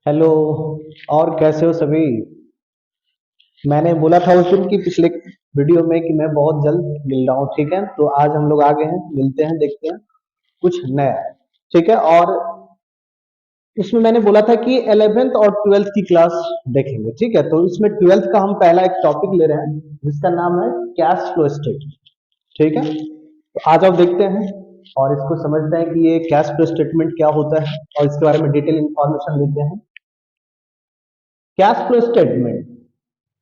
Hello. और कैसे हो सभी? मैंने बोला था उस दिन की पिछले वीडियो में कि मैं बहुत जल्द मिल रहा हूँ, ठीक है? तो आज हम लोग आ गए हैं, मिलते हैं, देखते हैं कुछ नया है। ठीक है। और इसमें मैंने बोला था कि 11th और 12th की क्लास देखेंगे, ठीक है? तो इसमें 12th का हम पहला एक टॉपिक ले रहे हैं जिसका नाम है कैश फ्लो स्टेटमेंट। ठीक है, तो आज आप देखते हैं और इसको समझते हैं कि ये कैश फ्लो स्टेटमेंट क्या होता है और इसके बारे में डिटेल इंफॉर्मेशन लेते हैं। कैश फ्लो स्टेटमेंट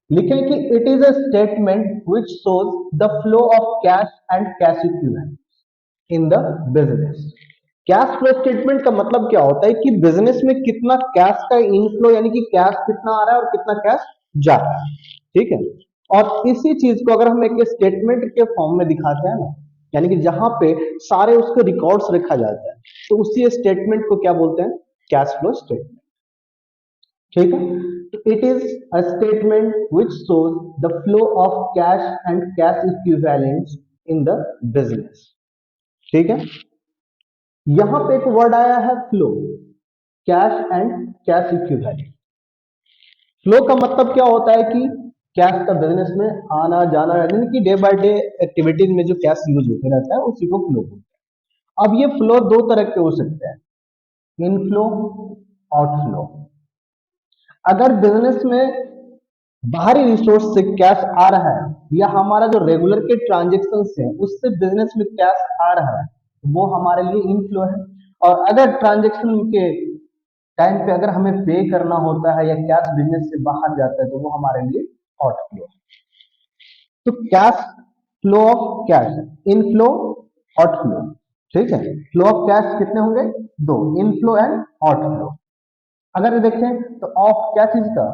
लिखें कि it is a statement which shows the flow of cash and cash equivalent in the business. Cash flow statement का मतलब क्या होता है कि बिजनेस में कितना कैश का इनफ्लो यानी कि कैश कितना आ रहा है और कितना कैश जा रहा है। ठीक है। और इसी चीज को अगर हम एक स्टेटमेंट के फॉर्म में दिखाते हैं ना, यानी कि जहां पे सारे उसके रिकॉर्ड्स रखा जाता है, तो उसी स्टेटमेंट को क्या बोलते हैं? Cash flow statement. ठीक है। It is a statement which shows the flow of cash and cash equivalents in the business. ठीक है। यहां पे एक वर्ड आया है flow, cash and cash equivalent. Flow का मतलब क्या होता है कि कैश का बिजनेस में आना जाना, यानी कि डे बाय डे एक्टिविटीज में जो कैश यूज होते रहता है उसी को फ्लो बोलते हैं। अब ये फ्लो दो तरह के हो सकते हैं, इनफ्लो, आउटफ्लो। अगर बिजनेस में बाहरी रिसोर्स से कैश आ रहा है या हमारा जो रेगुलर के ट्रांजेक्शन है उससे बिजनेस में कैश आ रहा है, वो हमारे लिए इनफ्लो है। और अगर ट्रांजेक्शन के टाइम पे अगर हमें पे करना होता है या कैश बिजनेस से बाहर जाता है तो वो हमारे लिए आउटफ्लो है। तो cash flow of cash, inflow, outflow. ठीक है। फ्लो ऑफ कैश कितने होंगे? दो, इनफ्लो एंड आउटफ्लो। अगर ये देखें तो ऑफ क्या चीज का?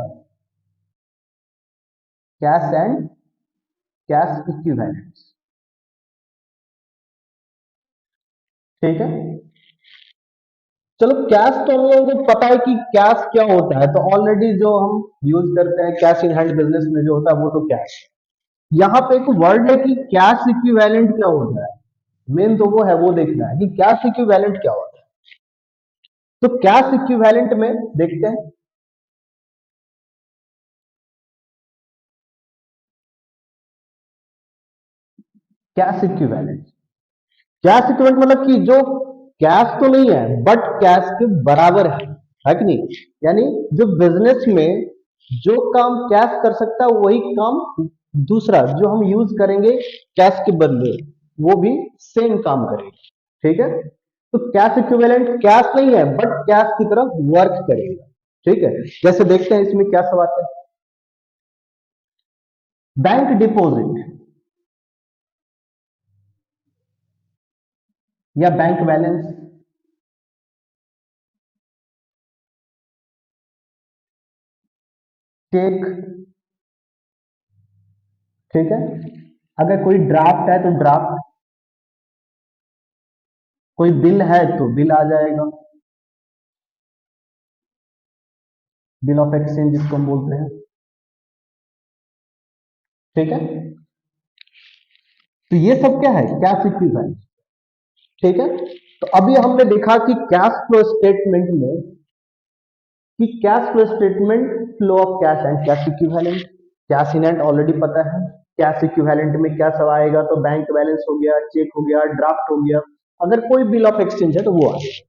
Cash and cash equivalents. ठीक है। चलो, कैश तो हम लोगों को पता है कि कैश क्या होता है, तो ऑलरेडी जो हम यूज करते हैं कैश इन हैंड बिजनेस में जो होता है वो तो कैश है। यहाँ पे एक वर्ड है कि कैश इक्विवेलेंट क्या होता है। मेन तो वो है, वो देखना है कि कैश इक्विवेलेंट क्या होता है। तो कैश इक्विवेलेंट में देखते हैं, कैश इक्विवेलेंट। कैश इक्विवेलेंट मतलब कि जो कैश तो नहीं है बट कैश के बराबर है कि नहीं? यानी जो बिजनेस में जो काम कैश कर सकता है वही काम दूसरा जो हम यूज करेंगे कैश के बदले वो भी सेम काम करेगा। ठीक है। तो कैश इक्विवेलेंट कैश नहीं है बट कैश की तरफ वर्क करेगा। ठीक है। जैसे देखते हैं इसमें क्या सब आता है। बैंक डिपॉजिट या बैंक बैलेंस, चेक। ठीक है। अगर कोई ड्राफ्ट है तो ड्राफ्ट, कोई बिल है तो बिल आ जाएगा, बिल ऑफ एक्सचेंज जिसको हम बोलते हैं। ठीक है। तो ये सब क्या है? Cash equivalent. ठीक है। तो अभी हमने देखा कि कैश फ्लो स्टेटमेंट में कि cash flow statement flow of cash and cash equivalent. Cash in hand already पता है, कैश इक्विवेलेंट में क्या सब आएगा? तो बैंक बैलेंस हो गया, चेक हो गया, ड्राफ्ट हो गया, अगर कोई बिल ऑफ एक्सचेंज है तो वो आ गया।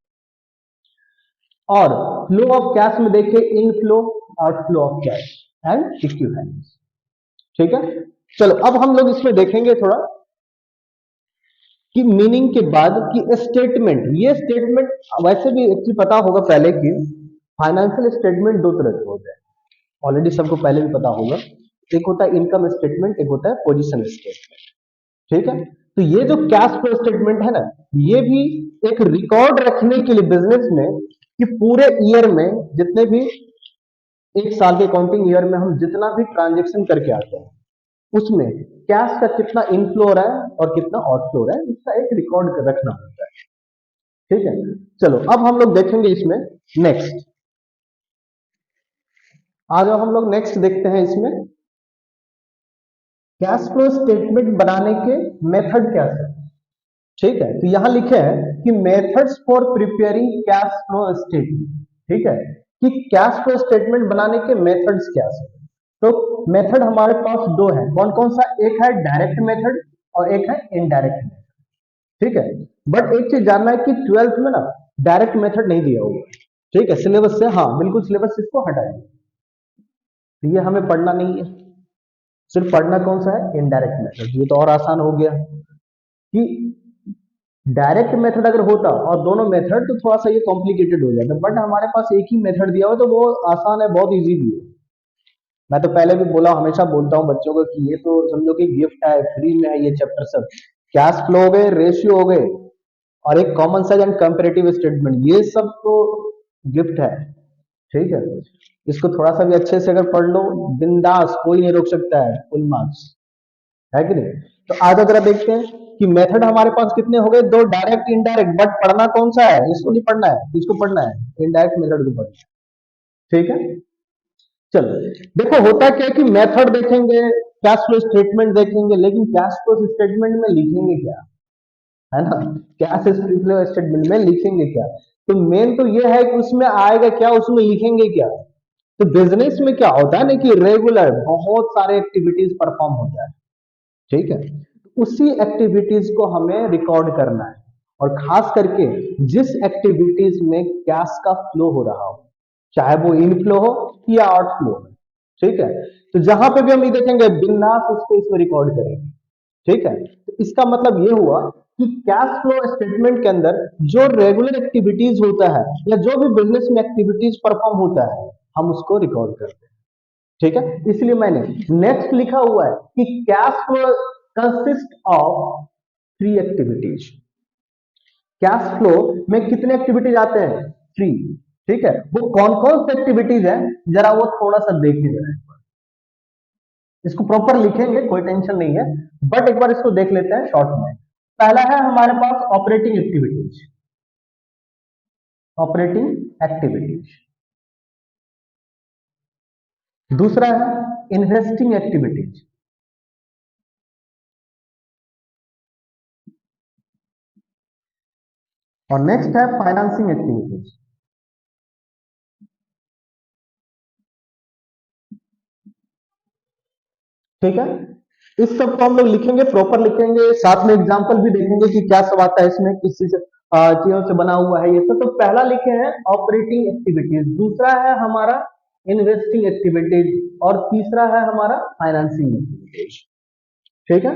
और फ्लो ऑफ कैश में देखिए inflow, outflow of cash and equivalent. ठीक है। चलो अब हम लोग इसमें देखेंगे थोड़ा कि मीनिंग के बाद कि स्टेटमेंट, ये स्टेटमेंट वैसे भी एक्चुअली पता होगा पहले कि फाइनेंशियल स्टेटमेंट दो तरह के होते हैं, ऑलरेडी सबको पहले भी पता होगा। एक होता है इनकम स्टेटमेंट, एक होता है पोजीशन स्टेटमेंट। ठीक है। तो ये जो कैश फ्लो स्टेटमेंट है ना, ये भी एक रिकॉर्ड रखने के लिए बिजनेस में कि पूरे ईयर में जितने भी एक साल के अकाउंटिंग ईयर में हम जितना भी ट्रांजेक्शन करके आते हैं उसमें कैश का कितना इनफ्लो हो रहा है और कितना आउटफ्लो हो रहा है, इसका एक रिकॉर्ड रखना होता है। ठीक है। चलो अब हम लोग देखेंगे इसमें नेक्स्ट। आज हम लोग नेक्स्ट देखते हैं इसमें कैश फ्लो स्टेटमेंट बनाने के मेथड क्या है। ठीक है। तो यहां लिखे हैं कि methods for preparing cash flow statement. ठीक है। कि कैश फ्लो स्टेटमेंट बनाने के मेथड्स क्या है। तो मेथड हमारे पास दो है, कौन कौन सा, एक है डायरेक्ट मेथड और एक है इनडायरेक्ट मेथड, ठीक है। बट एक चीज जानना है कि 12th में ना डायरेक्ट मेथड नहीं दिया होगा, ठीक है, सिलेबस से, हाँ बिल्कुल सिलेबस से इसको हटाइए, तो ये हमें पढ़ना नहीं है, सिर्फ पढ़ना कौन सा है, इनडायरेक्ट मेथड। ये तो और आसान हो गया कि डायरेक्ट मेथड अगर होता और दोनों मेथड तो थोड़ा सा ये कॉम्प्लिकेटेड हो जाता, बट हमारे पास एक ही मेथड दिया हुआ तो वो आसान है, बहुत इजी भी है। मैं तो पहले भी बोला, हमेशा बोलता हूँ बच्चों को कि ये तो समझो कि गिफ्ट है, फ्री में है ये चैप्टर सब। कैश फ्लो हो गए, रेशियो हो गए, और एक common size and comparative statement, ये सब तो गिफ्ट है, ठीक है। इसको थोड़ा सा भी अच्छे से अगर पढ़ लो, बिंदास, कोई नहीं रोक सकता है, फुल मार्क्स, है कि नहीं। तो आज अगर देखते हैं कि मेथड हमारे पास कितने हो गए, दो, डायरेक्ट इंडायरेक्ट, बट पढ़ना कौन सा है, इसको नहीं पढ़ना है, इसको पढ़ना है इनडायरेक्ट मेथड को पढ़ना है, ठीक है। चलो देखो, होता क्या है कि मेथड देखेंगे, कैश फ्लो स्टेटमेंट देखेंगे, लेकिन कैश फ्लो स्टेटमेंट में लिखेंगे क्या, है ना, कैश फ्लो स्टेटमेंट में लिखेंगे क्या। तो मेन तो ये है कि उसमें आएगा क्या, उसमें लिखेंगे क्या। तो बिजनेस में क्या होता है ना कि रेगुलर बहुत सारे एक्टिविटीज परफॉर्म होता है, ठीक है। उसी एक्टिविटीज को हमें रिकॉर्ड करना है, और खास करके जिस एक्टिविटीज में कैश का फ्लो हो रहा हो, चाहे वो इनफ्लो हो या आउटफ्लो हो, ठीक है। तो जहां पे भी हम ये देखेंगे बिंदास उसको इसमें रिकॉर्ड करेंगे, ठीक है। तो इसका मतलब ये हुआ कि कैश फ्लो स्टेटमेंट के अंदर जो रेगुलर एक्टिविटीज होता है या जो भी बिजनेस में एक्टिविटीज परफॉर्म होता है, हम उसको रिकॉर्ड करते हैं, ठीक है। इसलिए मैंने नेक्स्ट लिखा हुआ है कि cash flow consist of three activities. Cash flow में कितने एक्टिविटीज आते हैं, थ्री, ठीक है। वो कौन कौन सी एक्टिविटीज है, जरा वो थोड़ा सा देखिए जरा, इसको प्रॉपर लिखेंगे, कोई टेंशन नहीं है, बट एक बार इसको देख लेते हैं शॉर्ट में। पहला है हमारे पास ऑपरेटिंग एक्टिविटीज, ऑपरेटिंग एक्टिविटीज। दूसरा है इन्वेस्टिंग एक्टिविटीज, और नेक्स्ट है फाइनेंसिंग एक्टिविटीज, ठीक है। इस सब को हम लोग लिखेंगे, प्रॉपर लिखेंगे, साथ में एग्जांपल भी देखेंगे कि क्या सब आता है इसमें, किस चीज चीजों से बना हुआ है ये सब। तो पहला लिखे हैं ऑपरेटिंग एक्टिविटीज, दूसरा है हमारा इन्वेस्टिंग एक्टिविटीज, और तीसरा है हमारा फाइनेंसिंग एक्टिविटीज, ठीक है।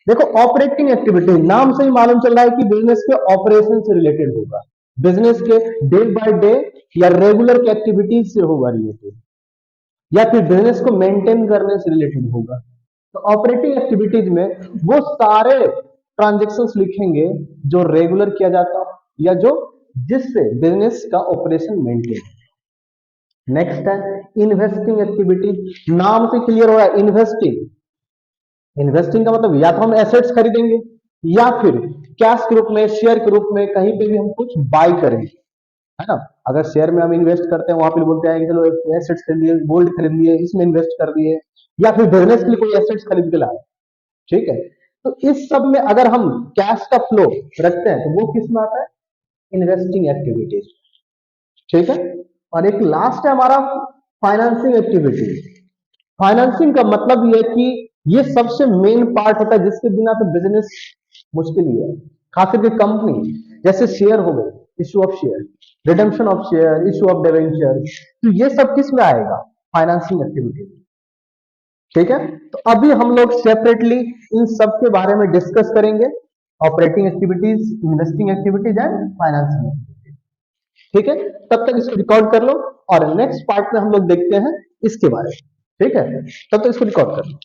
देखो ऑपरेटिंग एक्टिविटी नाम से ही मालूम चल रहा है कि बिजनेस के ऑपरेशन से रिलेटेड होगा, बिजनेस के डे बाय डे या रेगुलर के एक्टिविटीज से होगा रिलेटेड, या फिर बिजनेस को मेंटेन करने से रिलेटेड होगा। तो ऑपरेटिंग एक्टिविटीज में वो सारे ट्रांजेक्शन्स लिखेंगे जो रेगुलर किया जाता हो या जो जिससे बिजनेस का ऑपरेशन मेंटेन। नेक्स्ट है इन्वेस्टिंग एक्टिविटीज, नाम से क्लियर हो रहा है इन्वेस्टिंग, इन्वेस्टिंग का मतलब या तो हम एसेट्स खरीदेंगे या फिर कैश के रूप में, शेयर के रूप में कहीं पे भी हम कुछ बाय करेंगे, है ना। अगर शेयर में हम इन्वेस्ट करते हैं, वहां पे बोलते हैं कि चलो एसेट्स खरीद लिए, गोल्ड खरीद लिए, इसमें इन्वेस्ट कर दिए, या फिर बिजनेस के लिए कोई एसेट्स खरीद के लाए, ठीक है। तो इस सब में अगर हम कैश का फ्लो रखते हैं तो वो किस में आता है, इन्वेस्टिंग एक्टिविटीज, ठीक है। और एक लास्ट है हमारा फाइनेंसिंग एक्टिविटी। फाइनेंसिंग का मतलब ये है कि ये सबसे मेन पार्ट होता है जिसके बिना तो बिजनेस मुश्किल ही है, खास करके कंपनी, जैसे शेयर हो गए, issue of share, redemption of share, issue of debenture, तो ये सब किस में आएगा, फाइनेंसिंग एक्टिविटी, ठीक है। तो अभी हम लोग सेपरेटली इन सब के बारे में डिस्कस करेंगे, operating activities, investing activities and financing activities, ठीक है। तब तक इसको रिकॉर्ड कर लो, और नेक्स्ट पार्ट में हम लोग देखते हैं इसके बारे में, ठीक है। तब तक इसको रिकॉर्ड कर लो।